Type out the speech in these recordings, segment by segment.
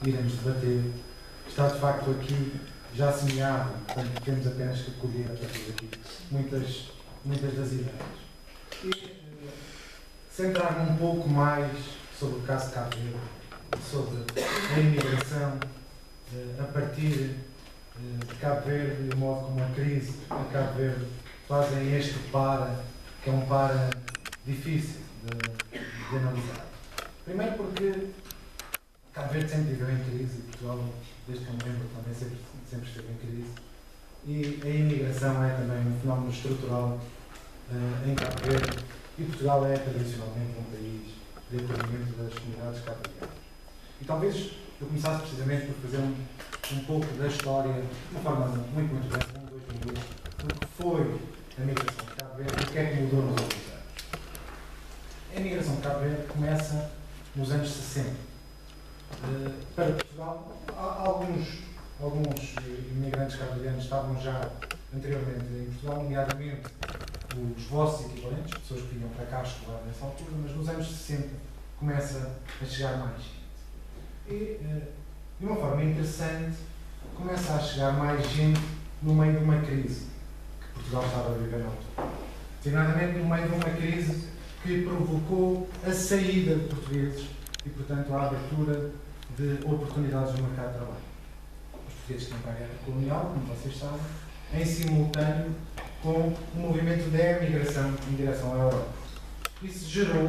iremos debater está de facto aqui já semeado, portanto temos apenas que colher a partir daqui muitas das ideias. E centrar-me um pouco mais sobre o caso de Cabo Verde, sobre a imigração a partir de Cabo Verde e o modo como a crise em Cabo Verde fazem este para, que é um para difícil de analisar. Primeiro porque Cabo Verde sempre viveu em crise e Portugal, desde que eu me lembro, também sempre esteve em crise. E a imigração é também um fenómeno estrutural em Cabo Verde e Portugal é tradicionalmente um país de acolhimento das comunidades cabo-verdianas. E talvez eu começasse precisamente por fazer um pouco da história, de uma forma muito breve, 2 minutos, do que foi a migração de Cabo Verde e o que é que mudou nos últimos anos. A migração de Cabo Verde começa nos anos 60. Para Portugal, alguns imigrantes cabo-verdianos estavam já anteriormente em Portugal, nomeadamente os vossos equivalentes, pessoas que vinham para cá estudar nessa altura, mas nos anos 60 começa a chegar mais gente. E, de uma forma interessante, começa a chegar mais gente no meio de uma crise que Portugal estava a viver na altura. Designadamente no meio de uma crise que provocou a saída de portugueses e, portanto, a abertura de oportunidades no mercado de trabalho. Os portugueses têm para a guerra colonial, como vocês sabem, em simultâneo com o movimento da emigração em direção à Europa. Isso gerou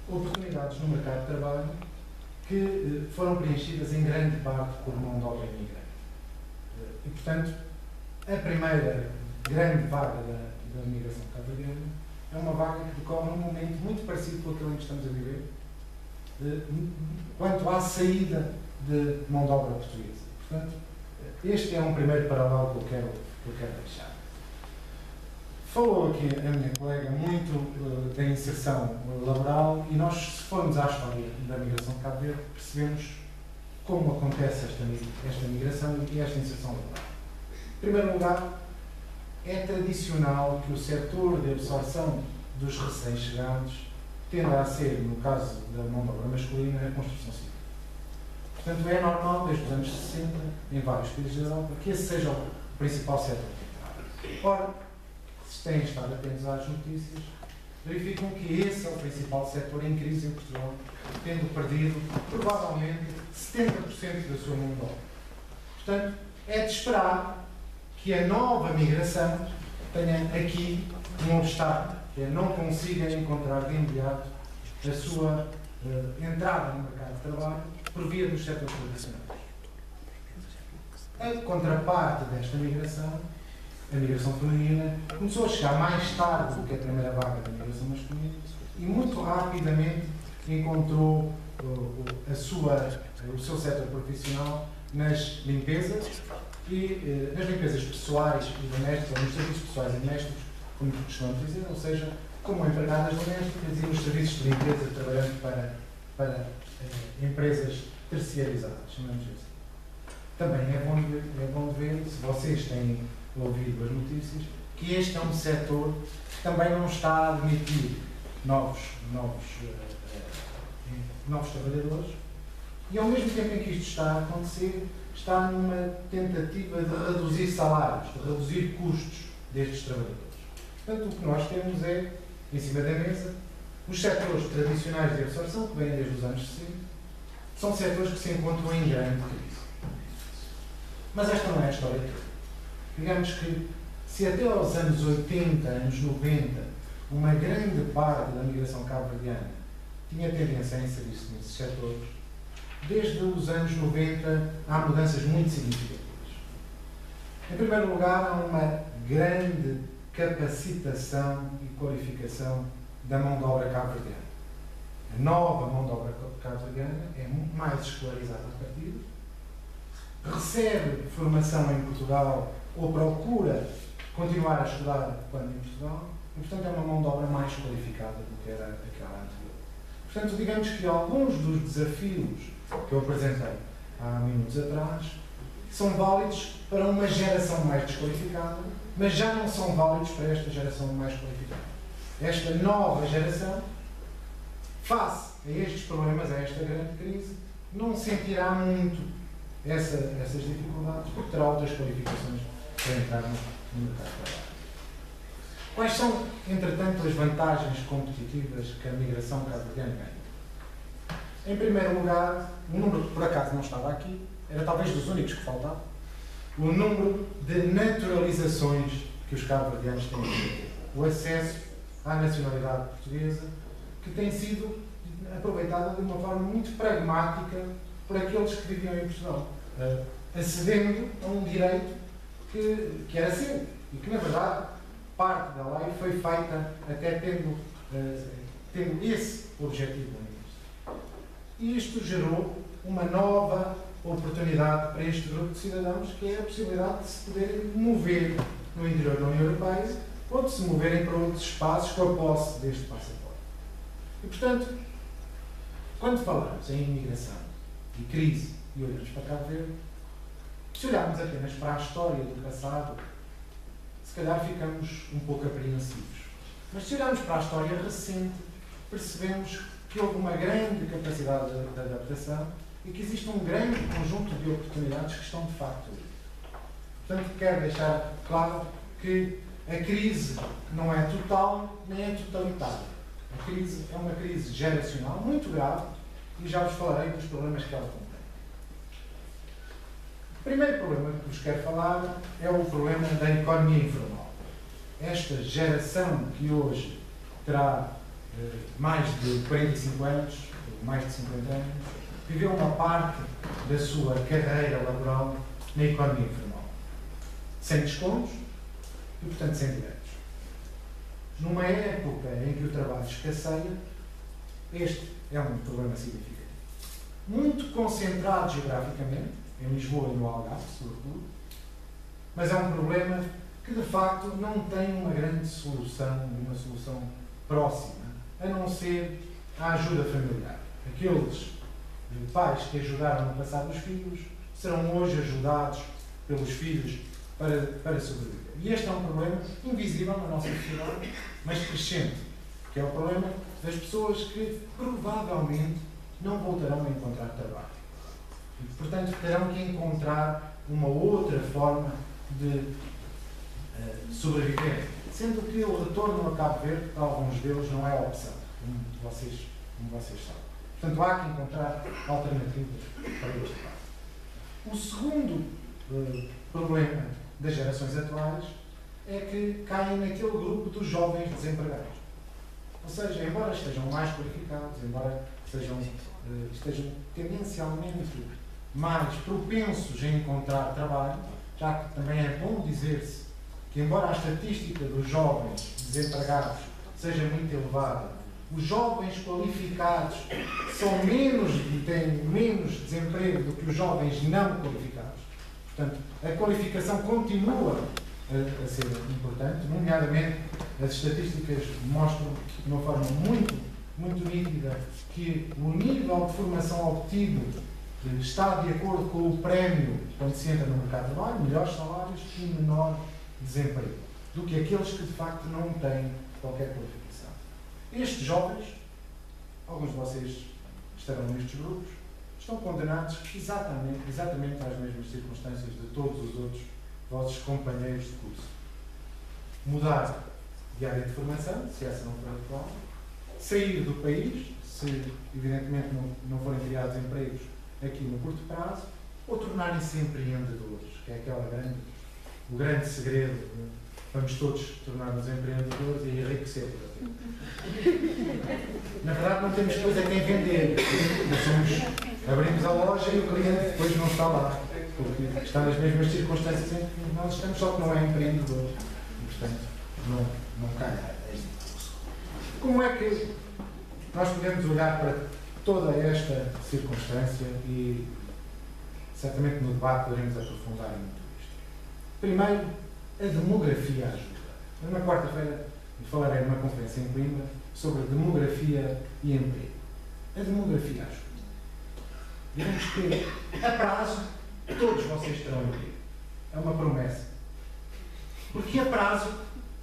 oportunidades no mercado de trabalho que foram preenchidas em grande parte por mão de obra imigrante. E, portanto, a primeira grande vaga da migração cabo-verdiana é uma vaga que decorre num momento muito parecido com aquele em que estamos a viver, quanto à saída de mão de obra portuguesa. Portanto, este é um primeiro paralelo que eu quero deixar. Falou aqui a minha colega muito da inserção laboral e nós, se formos à história da migração de Cabo Verde, percebemos como acontece esta migração e esta inserção laboral. Em primeiro lugar, é tradicional que o setor de absorção dos recém-chegados tenda a ser, no caso da mão de obra masculina, a construção civil. Portanto, é normal, desde os anos 60, em vários países da Europa, que esse seja o principal setor de entrada. Ora, se têm estado atentos às notícias, verificam que esse é o principal setor em crise em Portugal, tendo perdido, provavelmente, 70% da sua mão de obra. Portanto, é de esperar que a nova migração tenha aqui um obstáculo, que é não consiga encontrar de imediato a sua entrada no mercado de trabalho por via dos setores tradicionais. A contraparte desta migração, a migração feminina, começou a chegar mais tarde do que a primeira vaga da migração masculina e muito rapidamente encontrou o seu setor profissional nas limpezas e nas limpezas pessoais e domésticas, ou nos serviços pessoais e domésticos, como costumamos dizer, ou seja, como empregadas domésticas e nos serviços de limpeza, trabalhando para empresas terciarizadas, chamamos assim. Também é bom ver, se vocês têm ouvido as notícias, que este é um setor que também não está a admitir novos trabalhadores e, ao mesmo tempo em que isto está a acontecer, está numa tentativa de reduzir salários, de reduzir custos destes trabalhadores. Portanto, o que nós temos é, em cima da mesa, os setores tradicionais de absorção, que vêm desde os anos 60, são setores que se encontram em grande crise. Mas esta não é a história toda. Digamos que, se até aos anos 80, anos 90, uma grande parte da migração cabo-verdiana tinha tendência a inserir-se nesses setores, desde os anos 90 há mudanças muito significativas. Em primeiro lugar, há uma grande capacitação e qualificação da mão de obra cabo-verdiana. A nova mão de obra cabo-verdiana é muito mais escolarizada a partir, recebe formação em Portugal ou procura continuar a estudar quando em Portugal, e, portanto, é uma mão de obra mais qualificada do que era aquela anterior. Portanto, digamos que alguns dos desafios que eu apresentei há minutos atrás são válidos para uma geração mais desqualificada, mas já não são válidos para esta geração mais qualificada. Esta nova geração, face a estes problemas, a esta grande crise, não sentirá muito essas dificuldades, porque terá outras qualificações para entrar no mercado de trabalho. Quais são, entretanto, as vantagens competitivas que a migração cabo-verdiana ganha? Em primeiro lugar, um número que por acaso não estava aqui, era talvez dos únicos que faltava, o número de naturalizações que os cabo-verdianos têm tido. O acesso à nacionalidade portuguesa, que tem sido aproveitada de uma forma muito pragmática por aqueles que viviam em Portugal, acedendo a um direito que era seu e que, na verdade, parte da lei foi feita até tendo esse objetivo. E isto gerou uma nova oportunidade para este grupo de cidadãos, que é a possibilidade de se poderem mover no interior da União Europeia ou de se moverem para outros espaços com a posse deste passaporte. E, portanto, quando falamos em imigração e crise e olhamos para Cabo Verde, se olharmos apenas para a história do passado, se calhar ficamos um pouco apreensivos. Mas se olharmos para a história recente, percebemos que houve uma grande capacidade de adaptação e que existe um grande conjunto de oportunidades que estão de facto aí. Portanto, quero deixar claro que a crise não é total nem é totalitária. A crise é uma crise geracional muito grave e já vos falarei dos problemas que ela contém. O primeiro problema que vos quero falar é o problema da economia informal. Esta geração que hoje terá mais de 45 anos, mais de 50 anos, viveu uma parte da sua carreira laboral na economia informal. Sem descontos e, portanto, sem direitos. Numa época em que o trabalho escasseia, este é um problema significativo. Muito concentrado geograficamente, em Lisboa e no Algarve, sobretudo, mas é um problema que, de facto, não tem uma grande solução, uma solução próxima, a não ser a ajuda familiar. Aqueles pais que ajudaram no passado os filhos serão hoje ajudados pelos filhos para sobreviver. E este é um problema invisível na nossa sociedade, mas crescente, que é o problema das pessoas que provavelmente não voltarão a encontrar trabalho. E, portanto, terão que encontrar uma outra forma de sobreviver, sendo que o retorno a Cabo Verde, para alguns deles, não é opção, como vocês sabem. Portanto, há que encontrar alternativas para este caso. O segundo problema das gerações atuais é que caem naquele grupo dos jovens desempregados. Ou seja, embora estejam mais qualificados, embora estejam tendencialmente mais propensos a encontrar trabalho, já que também é bom dizer-se que, embora a estatística dos jovens desempregados seja muito elevada, os jovens qualificados têm menos desemprego do que os jovens não qualificados. Portanto, a qualificação continua a ser importante, nomeadamente as estatísticas mostram de uma forma muito nítida que o nível de formação obtido está de acordo com o prémio quando se entra no mercado de trabalho, melhores salários e menor desemprego, do que aqueles que de facto não têm qualquer qualificação. Estes jovens, alguns de vocês estarão nestes grupos, estão condenados exatamente às mesmas circunstâncias de todos os outros vossos companheiros de curso. Mudar de área de formação, se essa não for atual, sair do país, se evidentemente não forem criados empregos aqui no curto prazo, ou tornarem-se empreendedores, que é o grande segredo. Vamos todos tornar-nos empreendedores e enriquecer. Na verdade, não temos coisa a quem vender. Abrimos a loja e o cliente depois não está lá, porque está nas mesmas circunstâncias em que nós estamos, só que não é empreendedor. E, portanto, não cai. Como é que nós podemos olhar para toda esta circunstância e, certamente, no debate poderemos aprofundar muito isto? Primeiro, a demografia ajuda. Na quarta-feira falarei numa conferência em Coimbra sobre demografia e emprego. A demografia ajuda. Digamos que, a prazo, todos vocês terão emprego. É uma promessa. Porque, a prazo,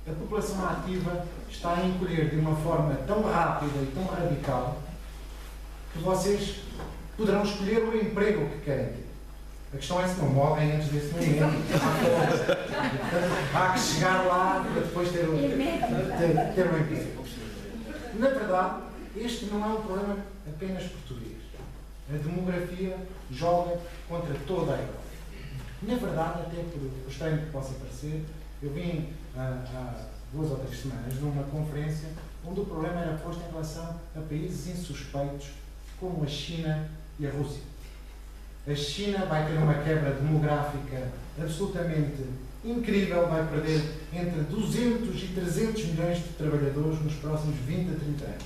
a população ativa está a encolher de uma forma tão rápida e tão radical que vocês poderão escolher o emprego que querem ter. A questão é se não morrem antes desse momento. Há que chegar lá para depois ter um emprego. Na verdade, este não é um problema apenas português. A demografia joga contra toda a Europa. Na verdade, até por estranho que possa parecer, eu vim há 2 ou 3 semanas numa conferência onde o problema era posto em relação a países insuspeitos como a China e a Rússia. A China vai ter uma quebra demográfica absolutamente incrível, vai perder entre 200 e 300 milhões de trabalhadores nos próximos 20 a 30 anos.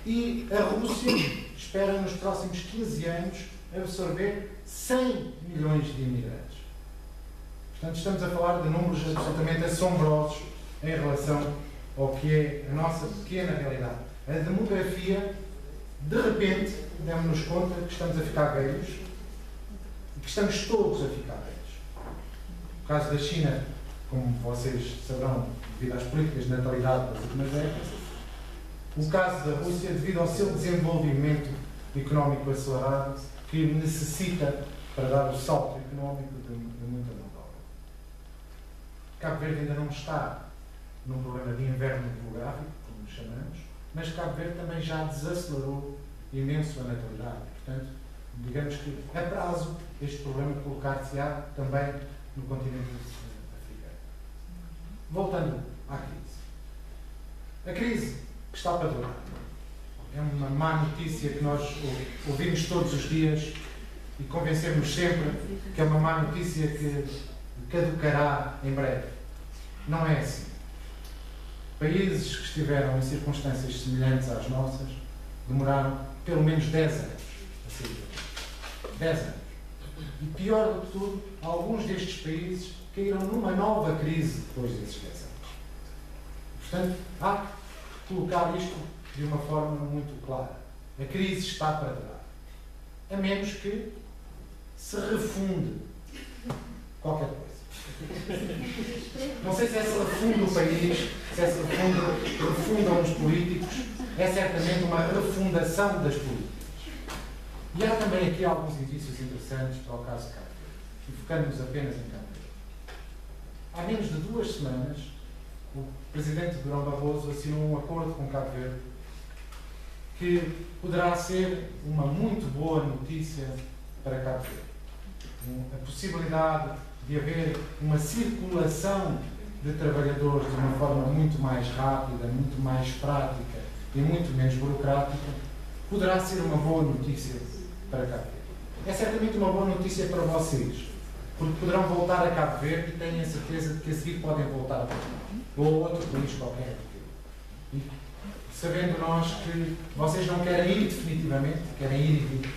E a Rússia espera nos próximos 15 anos absorver 100 milhões de imigrantes. Portanto, estamos a falar de números absolutamente assombrosos em relação ao que é a nossa pequena realidade. A demografia, de repente, demos-nos conta que estamos a ficar velhos e que estamos todos a ficar velhos. No caso da China, como vocês saberão, devido às políticas de natalidade das últimas décadas, o caso da Rússia, devido ao seu desenvolvimento económico acelerado, que necessita para dar o salto económico de muita mão de obra. Cabo Verde ainda não está num problema de inverno demográfico, como chamamos, mas Cabo Verde também já desacelerou imenso a natalidade. Portanto, digamos que a prazo este problema colocar-se-á também no continente africano. Voltando à crise. A crise que está para durar é uma má notícia que nós ouvimos todos os dias e convencemos sempre que é uma má notícia que caducará em breve. Não é assim. Países que estiveram em circunstâncias semelhantes às nossas demoraram pelo menos 10 anos a sair. 10 anos. E pior do que tudo, alguns destes países caíram numa nova crise depois desses 10 anos. Portanto, há que colocar isto de uma forma muito clara. A crise está para durar. A menos que se refunde qualquer coisa. Não sei se é se refunde o país, se é se refundam os políticos, é certamente uma refundação das políticas. E há também aqui alguns indícios interessantes para o caso de Cabo Verde, e focando-nos apenas em Cabo Verde. Há menos de 2 semanas, o Presidente Durão Barroso assinou um acordo com Cabo Verde que poderá ser uma muito boa notícia para Cabo Verde. A possibilidade de haver uma circulação de trabalhadores de uma forma muito mais rápida, muito mais prática e muito menos burocrática, poderá ser uma boa notícia para Cabo Verde. É certamente uma boa notícia para vocês, porque poderão voltar a Cabo Verde e têm a certeza de que a seguir podem voltar a Portugal ou a outro país qualquer. E sabendo nós que vocês não querem ir definitivamente, querem ir e vir,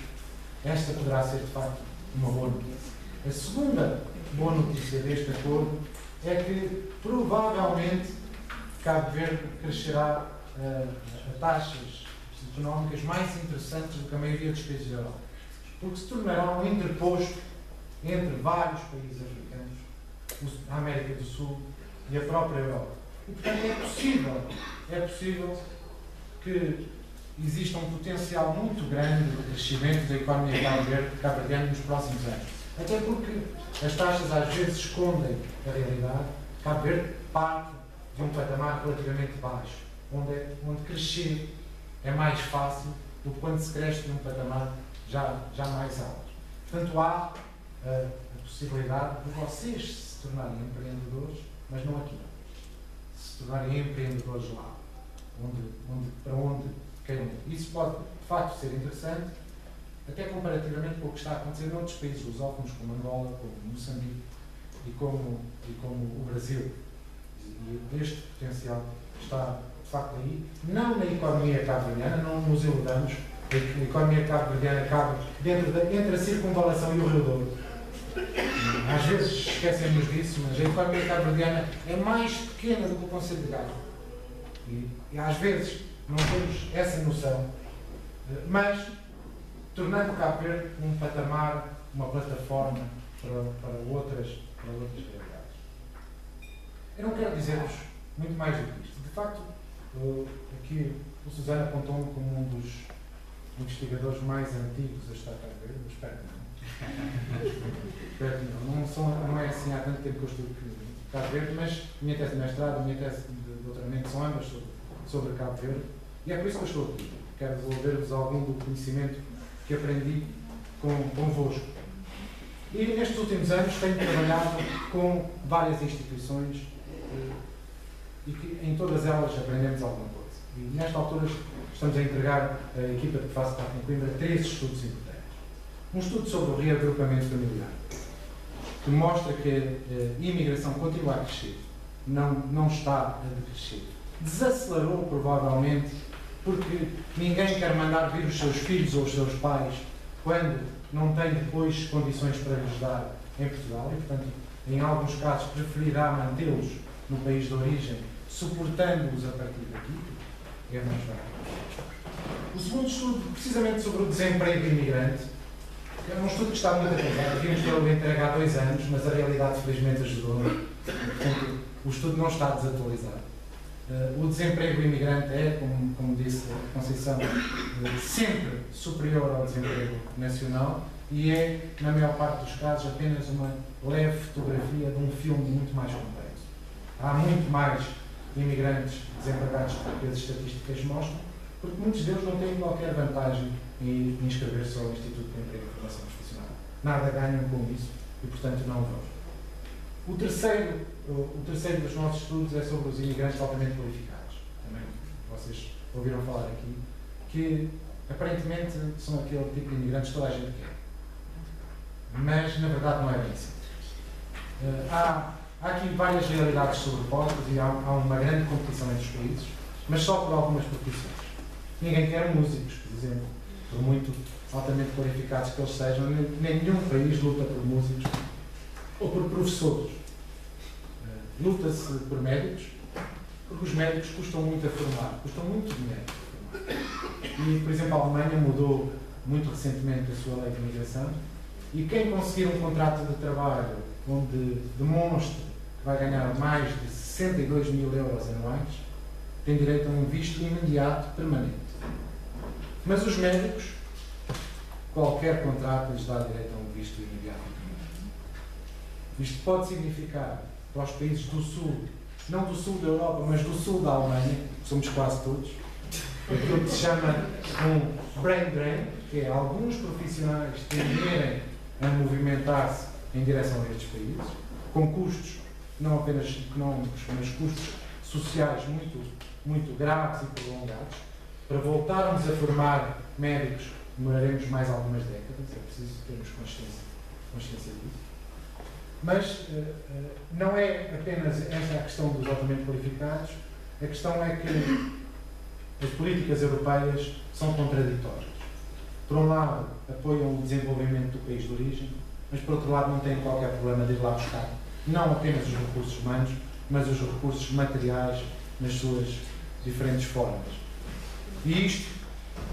esta poderá ser de facto uma boa notícia. A segunda boa notícia deste acordo é que provavelmente Cabo Verde crescerá a taxas económicas mais interessantes do que a maioria dos países da Europa, porque se tornará um interposto entre vários países africanos, a América do Sul e a própria Europa. E, portanto, é possível que exista um potencial muito grande de crescimento da economia cabo-verdiana nos próximos anos. Até porque as taxas às vezes escondem a realidade. Cabo Verde parte de um patamar relativamente baixo, onde crescer é mais fácil do que quando se cresce de um patamar já mais alto. Portanto, há a possibilidade de vocês se tornarem empreendedores, mas não aqui, se tornarem empreendedores lá, para onde queiram ir. Isso pode, de facto, ser interessante, até comparativamente com o que está a acontecer noutros países lusófonos, como Angola, como Moçambique e como o Brasil. E este potencial está, de facto, aí, não na economia cabo-verdiana, não nos iludamos, a economia cabo-verdiana cabe entre a circunvalação e o Rio Douro. Às vezes esquecemos disso, mas a economia cabo-verdiana é mais pequena do que o Conselho de Gaia. E às vezes não temos essa noção, mas tornando o Cabo Verde um patamar, uma plataforma para outras realidades. Eu não quero dizer-vos muito mais do que isto. De facto, aqui o Susana apontou-me como um dos investigadores mais antigos a estar cá a ver, espero que não. Espero que não. Não é assim há tanto tempo que eu estudo Cabo Verde, mas a minha tese de mestrado, a minha tese de doutoramento são ambas sobre Cabo Verde, e é por isso que eu estou aqui. Quero devolver-vos algum do conhecimento que aprendi convosco. E nestes últimos anos tenho trabalhado com várias instituições e que em todas elas aprendemos alguma coisa. E nesta altura estamos a entregar a equipa que faço parte em Coimbra 3 estudos importantes. Um estudo sobre o reagrupamento familiar, que mostra que a imigração continua a crescer, não está a decrescer. Desacelerou provavelmente porque ninguém quer mandar vir os seus filhos ou os seus pais quando não tem depois condições para lhes dar em Portugal e, portanto, em alguns casos preferirá mantê-los no país de origem, suportando-os a partir daqui, é mais barato. O segundo estudo, precisamente sobre o desemprego imigrante, é um estudo que está muito atrasado. Devíamos tê-lo entregue há 2 anos, mas a realidade felizmente ajudou-nos. Portanto, o estudo não está desatualizado. O desemprego imigrante é, como disse a Conceição, sempre superior ao desemprego nacional e é, na maior parte dos casos, apenas uma leve fotografia de um filme muito mais complexo. Há muito mais imigrantes desempregados do que as estatísticas mostram, porque muitos deles não têm qualquer vantagem em inscrever-se ao Instituto de Emprego e Formação Profissional. Nada ganham com isso e, portanto, não vão. O terceiro dos nossos estudos é sobre os imigrantes altamente qualificados. Também vocês ouviram falar aqui, que aparentemente são aquele tipo de imigrantes que toda a gente quer. Mas, na verdade, não é bem assim. Há aqui várias realidades sobrepostas e há uma grande competição entre os países, mas só por algumas profissões. Ninguém quer músicos, por exemplo, por muito altamente qualificados que eles sejam, nenhum país luta por músicos ou por professores. Luta-se por médicos, porque os médicos custam muito a formar, custam muito dinheiro a formar. E, por exemplo, a Alemanha mudou muito recentemente a sua lei de imigração e quem conseguir um contrato de trabalho onde demonstre que vai ganhar mais de 62 mil euros anuais tem direito a um visto imediato permanente. Mas os médicos, qualquer contrato lhes dá direito a um visto imediato permanente. Isto pode significar para os países do sul, não do sul da Europa, mas do sul da Alemanha, somos quase todos, aquilo que se chama um brain drain, que é alguns profissionais tenderem a movimentar-se em direção a estes países, com custos, não apenas económicos, mas custos sociais muito graves e prolongados. Para voltarmos a formar médicos, demoraremos mais algumas décadas, é preciso termos consciência disso. Mas não é apenas esta a questão dos altamente qualificados, a questão é que as políticas europeias são contraditórias. Por um lado, apoiam o desenvolvimento do país de origem, mas por outro lado não têm qualquer problema de ir lá buscar não apenas os recursos humanos, mas os recursos materiais nas suas diferentes formas. E isto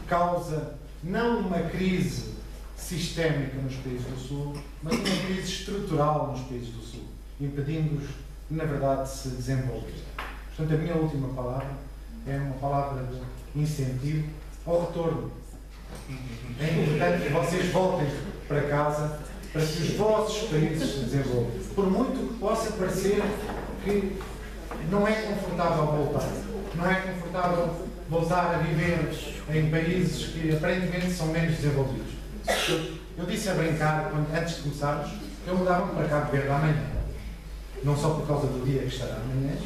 causa não uma crise sistémica nos países do Sul, mas uma crise estrutural nos países do Sul, impedindo-os, na verdade, de se desenvolver. Portanto, a minha última palavra é uma palavra de incentivo ao retorno. É importante que vocês voltem para casa para que os vossos países se desenvolvam. Por muito que possa parecer que não é confortável voltar, não é confortável voltar a viver em países que aparentemente são menos desenvolvidos. Eu disse a brincar, antes de começarmos, que eu mudava para Cabo Verde amanhã. Não só por causa do dia que estará amanhã,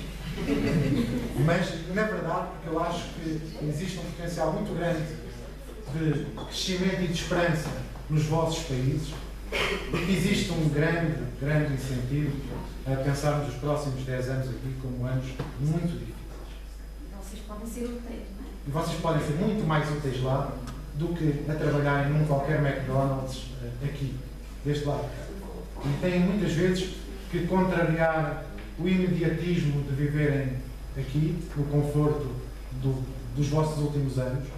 mas, na verdade, porque eu acho que existe um potencial muito grande de crescimento e de esperança nos vossos países e que existe um grande incentivo a pensarmos os próximos 10 anos aqui como anos muito difíceis. Vocês podem ser úteis, não é? E vocês podem ser muito mais úteis lá do que a trabalharem num qualquer McDonald's aqui, deste lado. E têm muitas vezes que contrariar o imediatismo de viverem aqui, no conforto dos vossos últimos anos,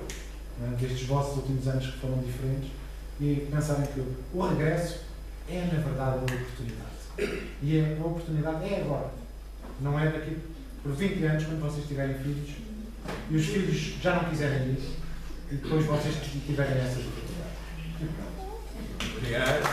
destes vossos últimos anos que foram diferentes, e pensarem que o regresso é, na verdade, uma oportunidade. E a oportunidade é agora. Não é daqui por 20 anos, quando vocês tiverem filhos, e os filhos já não quiserem ir, depois vocês tiverem essas dificuldades. Obrigado.